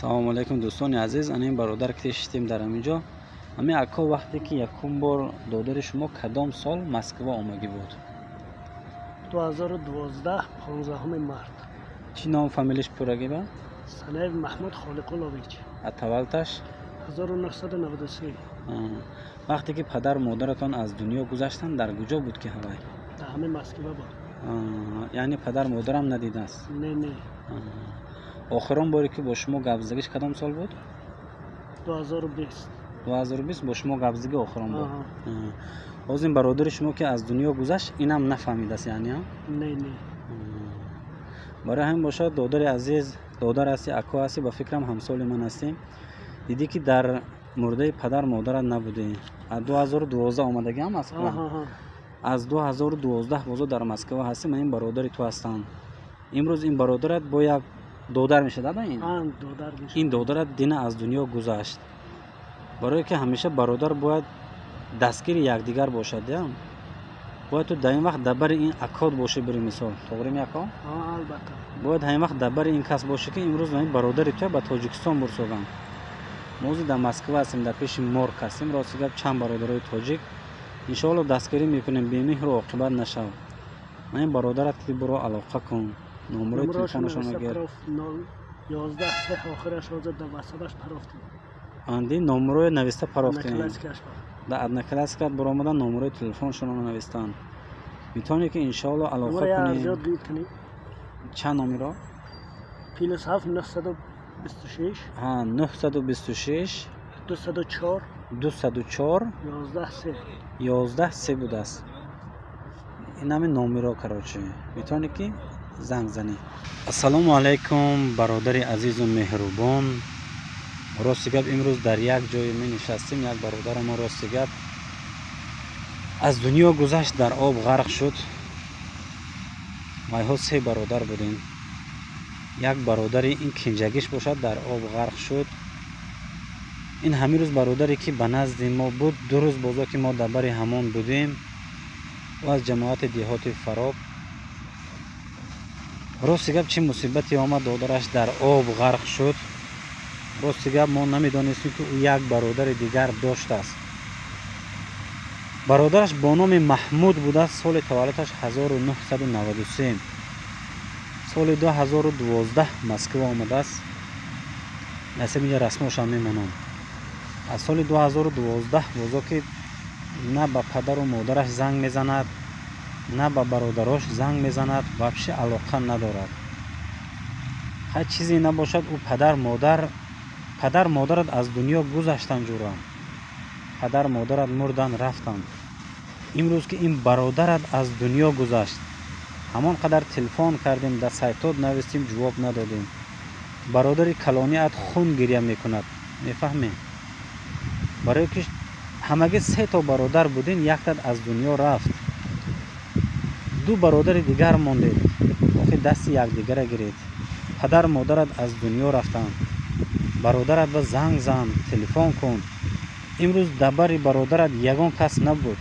سلام علیکم دوستان عزیز. این برادر که شدیم در اینجا همین اکا وقتی که یکم بار دادر شما کدام سال مسکو آمدی بود؟ 2012 15 مرد. چی نام فامیلش پورگی با؟ سنایب محمود خالق‌الویچ. اتولدش 1993. وقتی که پدر مادرتان از دنیا گذشتن در کجا بود که هوای؟ در همین مسکو بود. یعنی پدر مادرم ندیده است؟ نه. آخرین باری که با شما گپزدگیش کدام سال بود؟ 2020. 2020 با شما گپزدگی آخرین بود. باز این برادر شما که از دنیا گذشت اینم نفهمیده است یعنی ها؟ نه. برای همین باشد دادر عزیز، دادر هستی، اکا هستی، با فکرم همسال من هستیم. دیدی که در مرده پدر مادرت نبوده. از 2012 آمدگی هم مسکو. از 2012 بازو در مسکو هستی. من این برادر تو هستم. امروز این برادرت با یک دادر میشه دادا این؟ دادر میشه. این دادرت دین از دنیا گذشت. برای که همیشه برادر باید دستگیر یکدیگر باشد یا باید تو در این وقت دبر این اکاد باشه. بری مثال توگریم یکا؟ البته. باید همین وقت دبر این کس باشه که امروز من برادر تو به تاجیکستان برسوگم. موزی در مسکو هستیم، در پیش مورگ هستیم. راستی گپ چند برادرای تاجیک ان شاء الله دستگیری میکنیم، بی‌مهر و عاقبت نشو. من این برادرت که برو علاقه کن، نمره تلفنشون بگیر. 11 آخرش روز در واسطش پرافتیم. اندی نمره نوشته پرافتیم. کلاسیکش در ادنا کلاس کرد برو آمدن نمره تلفنشون رو نوشتن. میتونی که ان شاء الله علاقه کنی. زیاد گیر کنی. چند نمره؟ پلیس 926. 926 204 11 3 بوده است. این همه نمره کراچی. میتونی که زنگ زنی. السلام علیکم برادر عزیز و مهربان. راستی گپ امروز در یک جای می نشستیم. یک برادر ما راستی گپ از دنیا گذشت، در آب غرق شد. ما ها 3 برادر بودیم. یک برادر این کنجگیش باشد در آب غرق شد. این همین روز برادری که به نزد ما بود، 2 روز بازا که ما در بر همان بودیم و از جماعت دیهات فراب. راستی گپ چه مصیبتی آمد، دادرش در آب غرق شد. راستی گپ ما نمیدانستیم که او یک برادر دیگر داشته است. برادرش با نام محمود بوده. سال تولدش 1993. سال 2012 مسکو آمده است. نصیب اینجا رسمش هم میمونم. از سال 2012 بازا که نه به پدر و مادرش زنگ میزند، نه به برادراش زنگ میزند، وابشه علاقه ندارد. هر چیزی نباشد او پدر مادرت از دنیا گذشتن جورا. پدر مادرت مردن رفتن. امروز که این برادرت از دنیا گذشت، همان قدر تلفن کردیم، در سایتات نوشتیم، جواب ندادیم. برادر کلانی ات خون گریه میکند. میفهمی؟ برای که همگی 3 تا برادر بودین، یک تد از دنیا رفت. 2 برادر دیگر موندید. آخه دست یک دیگر گرید. پدر مادرت از دنیا رفتن. برادرت به زنگ زن، تلفن کن. امروز دبر برادرت یگان کس نبود.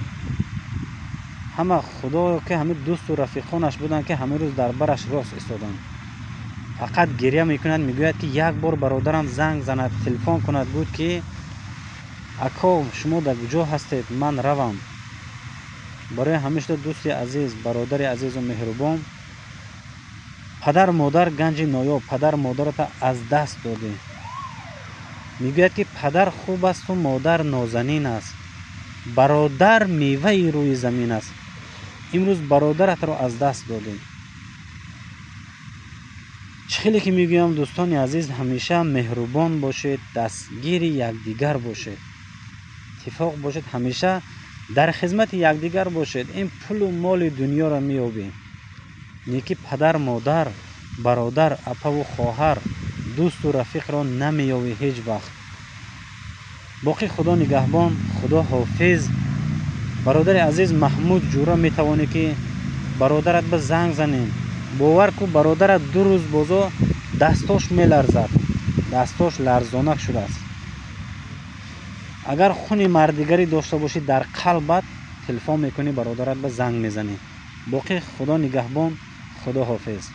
همه خدا که همه دوست و رفیقانش بودن که همه روز در برش راست ایستادن. فقط گریه میکند، میگوید که یک بار برادرم زنگ زند، تلفن کند، بود که اکا شما در کجا هستید، من روم. برای همیشه دوستی عزیز، برادر عزیز و مهربان، پدر مادر گنج نایاب، پدر مادرت از دست داده. میگوید که پدر خوب است و مادر نازنین است، برادر میوه روی زمین است. امروز برادرت را از دست داده. خیلی که میگویم دوستان عزیز، همیشه مهربان باشید، دستگیر یکدیگر باشید، اتفاق باشید، همیشه در خدمت یکدیگر باشید. این پول و مال دنیا را میابید. نیکی پدر مادر، برادر، اپا و خواهر، دوست و رفیق را نمیابید هیچ وقت. باقی خدا نگهبان، خدا حافظ. برادر عزیز محمود جورا میتوانی که برادرت به زنگ زنیم. باور کو برادرت 2 روز بازو دستاش میلرزد، دستاش لرزانک شده است. اگر خون مردیگری داشته باشی در قلبت، تلفن میکنی برادرت به زنگ میزنی. باقی خدا نگهبان، خدا حافظ.